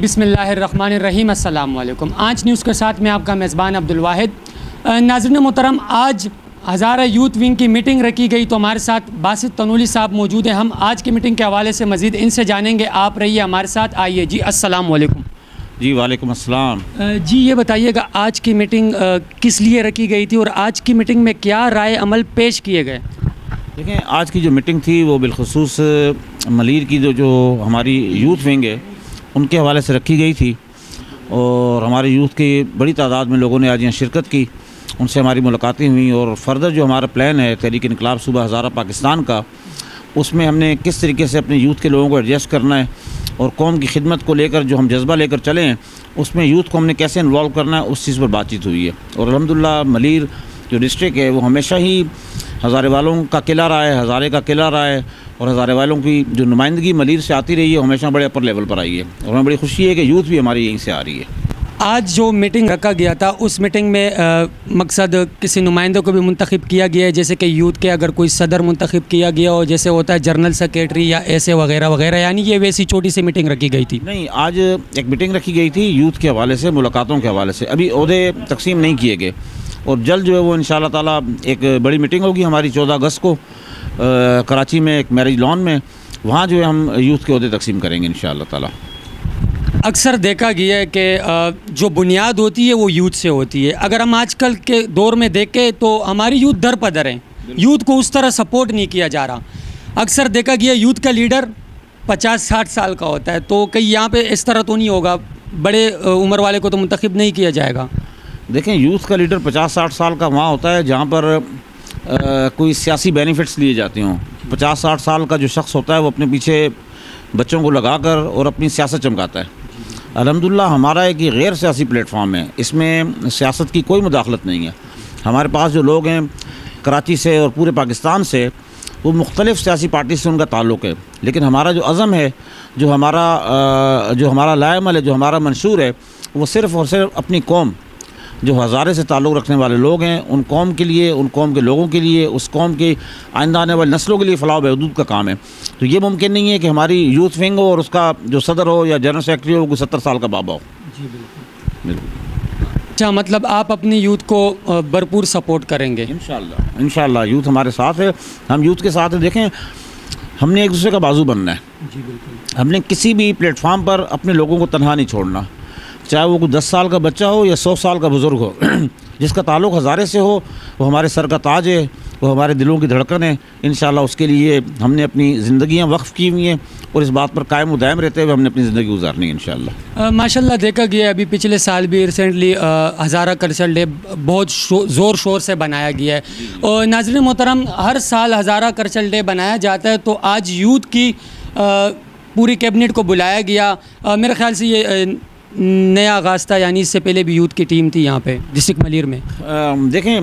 بسم اللہ الرحمن الرحیم، السلام علیکم۔ آنچ نیوز کے ساتھ میں آپ کا میزبان عبدالواحد۔ ناظرین محترم، آج ہزارہ یوتھ ونگ کی میٹنگ رکھی گئی تو ہمارے ساتھ باسط تنولی صاحب موجود ہیں۔ ہم آج کی میٹنگ کے حوالے سے مزید ان سے جانیں گے، آپ رہیے ہمارے ساتھ۔ آئیے جی، السلام علیکم۔ جی وعلیکم السلام۔ جی یہ بتائیے گا آج کی میٹنگ کس لیے رکھی گئی تھی اور آج کی میٹنگ میں کیا رائے عمل پیش کیے گئے؟ دیکھیں، آج کی جو میٹنگ تھی وہ بالخصوص ملیر کی جو ہماری یوتھ ونگ ہے ان کے حوالے سے رکھی گئی تھی، اور ہمارے یوتھ کی بڑی تعداد میں لوگوں نے آج یہاں شرکت کی، ان سے ہماری ملاقاتیں ہوئیں، اور فردر جو ہمارا پلان ہے تحریک انقلاب صوبہ ہزارہ پاکستان کا، اس میں ہم نے کس طریقے سے اپنے یوتھ کے لوگوں کو ایڈجسٹ کرنا ہے اور قوم کی خدمت کو لے کر جو ہم جذبہ لے کر چلیں ہیں اس میں یوتھ کو ہم نے کیسے انوالو کرنا ہے، اس چیز پر بات چیت ہوئی ہے۔ اور الحمدللہ ملیر جو ڈسٹرکٹ ہے وہ ہمیشہ ہی ہزارے والوں کا قلعہ رہا ہے، ہزارے کا قلعہ رہا ہے، اور ہزارے والوں کی جو نمائندگی ملیر سے آتی رہی ہے ہمیشہ بڑے اپر لیول پر آئی ہے، اور ہمیں بڑی خوشی ہے کہ یوتھ بھی ہماری یہیں سے آ رہی ہے۔ آج جو میٹنگ رکھا گیا تھا اس میٹنگ میں مقصد کسی نمائندے کو بھی منتخب کیا گیا ہے، جیسے کہ یوتھ کے اگر کوئی صدر منتخب کیا گیا ہو، جیسے ہوتا ہے جنرل سیکریٹری یا ایسے وغیرہ وغیرہ، یعنی یہ ویسی چھوٹی سی میٹنگ رکھی گئی تھی؟ نہیں، آج ایک میٹنگ رکھی گئی تھی یوتھ کے حوالے سے، ملاقاتوں کے حوالے سے، ابھی عہدے تقسیم نہیں کیے گئے، اور جلد جو ہے وہ انشاءاللہ تعالیٰ ایک بڑی میٹنگ ہوگی ہماری 14 اگست کو کراچی میں ایک میرج لان میں، وہاں جو ہے ہم یوتھ کے عہدے تقسیم کریں گے انشاءاللہ تعالیٰ۔ اکثر دیکھا گیا ہے کہ جو بنیاد ہوتی ہے وہ یوتھ سے ہوتی ہے۔ اگر ہم آج کل کے دور میں دیکھیں تو ہماری یوتھ در پدر ہیں، یوتھ کو اس طرح سپورٹ نہیں کیا جا رہا۔ اکثر دیکھا گیا یوتھ کا لیڈر 50-60 سال کا ہوتا ہے، تو کہیں یہاں پہ اس طرح تو نہیں ہوگا، بڑے عمر والے کو تو منتخب نہیں کیا جائے گا؟ دیکھیں، یوتھ کا لیڈر 50-60 سال کا وہاں ہوتا ہے جہاں پر کوئی سیاسی بینیفٹس لیے جاتے ہوں۔ 50-60 سال کا جو شخص ہوتا ہے وہ اپنے پیچھے بچوں کو لگا کر اور اپنی سیاست چمکاتا ہے۔ الحمدللہ ہمارا ایک یہ غیر سیاسی پلیٹ فارم ہے، اس میں سیاست کی کوئی مداخلت نہیں ہے۔ ہمارے پاس جو لوگ ہیں کراچی سے اور پورے پاکستان سے، وہ مختلف سیاسی پارٹی سے ان کا تعلق ہے، لیکن ہمارا جو عزم ہے، جو ہمارا لائحہ ہے، جو ہمارا منشور ہے، وہ صرف اور صرف اپنی قوم، جو ہزارے سے تعلق رکھنے والے لوگ ہیں، ان قوم کے لیے، ان قوم کے لوگوں کے لیے، اس قوم کی آئندہ آنے والی نسلوں کے لیے فلاح و بہبود کا کام ہے۔ تو یہ ممکن نہیں ہے کہ ہماری یوتھ ونگ ہو اور اس کا جو صدر ہو یا جنرل سیکرٹری ہو کوئی 70 سال کا بابا ہو۔ جی بالکل۔ اچھا، مطلب آپ اپنی یوتھ کو بھرپور سپورٹ کریں گے؟ انشاءاللہ یوتھ ہمارے ساتھ ہے، ہم یوتھ کے ساتھ ہیں۔ دیکھیں، ہم نے ایک دوسرے کا بازو بننا ہے۔ جی بالکل۔ ہم نے کسی بھی پلیٹ فارم پر اپنے لوگوں کو تنہا نہیں چھوڑنا، چاہے وہ کوئی 10 سال کا بچہ ہو یا 100 سال کا بزرگ ہو، جس کا تعلق ہزارے سے ہو وہ ہمارے سر کا تاج ہے، وہ ہمارے دلوں کی دھڑکن ہے۔ انشاءاللہ اس کے لیے ہم نے اپنی زندگیاں وقف کی ہوئی ہیں، اور اس بات پر قائم و دائم رہتے ہوئے ہم نے اپنی زندگی گزارنی ہے انشاءاللہ۔ ماشاءاللہ دیکھا گیا ابھی پچھلے سال بھی ریسنٹلی ہزارہ کلچرل ڈے بہت زور شور سے بنایا گیا ہے، اور ناظرین محترم ہر سال ہزارہ کلچرل ڈے بنایا جاتا ہے، تو آج یوتھ کی پوری کیبنٹ کو بلایا گیا۔ میرے خیال سے یہ نیا آغاز تھا، یعنی اس سے پہلے بھی یوتھ کی ٹیم تھی یہاں پہ ڈسٹرکٹ ملیر میں؟ دیکھیں،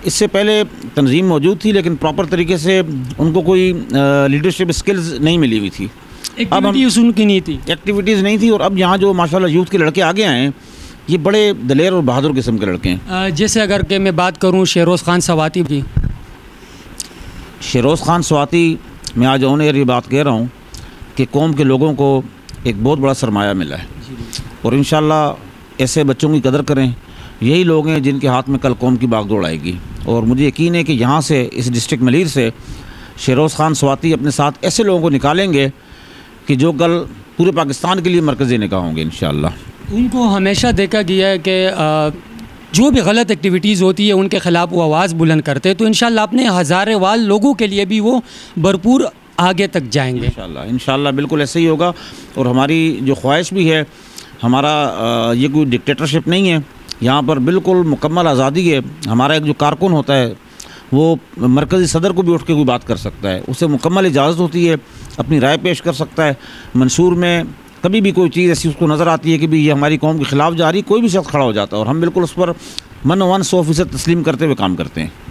اس سے پہلے تنظیم موجود تھی، لیکن پراپر طریقے سے ان کو کوئی لیڈرشپ اسکلز نہیں ملی ہوئی تھی، ایکٹیویٹیز ان کی نہیں تھی، ایکٹیویٹیز نہیں تھی۔ اور اب یہاں جو ماشاءاللہ یوتھ کے لڑکے آگے آئے ہیں، یہ بڑے دلیر اور بہادر قسم کے لڑکے ہیں۔ جیسے اگر کہ میں بات کروں شہروز خان سواتی کی، شہروز خان سواتی، میں آج آن ایئر یہ بات کہہ رہا ہوں کہ قوم کے لوگوں کو ایک بہت بڑا سرمایہ ملا ہے، اور انشاءاللہ ایسے بچوں کی قدر کریں۔ یہی لوگ ہیں جن کے ہاتھ میں کل قوم کی باغ دوڑ آئے گی، اور مجھے یقین ہے کہ یہاں سے اس ڈسٹرکٹ ملیر سے شہروز خان سواتی اپنے ساتھ ایسے لوگوں کو نکالیں گے کہ جو کل پورے پاکستان کے لیے مرکزی نکاح ہوں گے انشاءاللہ۔ ان کو ہمیشہ دیکھا گیا ہے کہ جو بھی غلط ایکٹیویٹیز ہوتی ہے ان کے خلاف وہ آواز بلند کرتے ہیں، تو انشاءاللہ اپنے ہزارے وال لوگوں کے لیے بھی وہ بھرپور آگے تک جائیں گے انشاءاللہ بالکل ایسے ہی ہوگا۔ اور ہماری جو خواہش بھی ہے، ہمارا یہ کوئی ڈکٹیٹرشپ نہیں ہے، یہاں پر بالکل مکمل آزادی ہے۔ ہمارا ایک جو کارکن ہوتا ہے وہ مرکزی صدر کو بھی اٹھ کے کوئی بات کر سکتا ہے، اسے مکمل اجازت ہوتی ہے، اپنی رائے پیش کر سکتا ہے۔ منشور میں کبھی بھی کوئی چیز ایسی اس کو نظر آتی ہے کہ بھی یہ ہماری قوم کے خلاف جا رہی، کوئی بھی شخص کھڑا ہو جاتا ہے، اور ہم بالکل اس پر 100% تسلیم کرتے ہوئے کام کرتے ہیں۔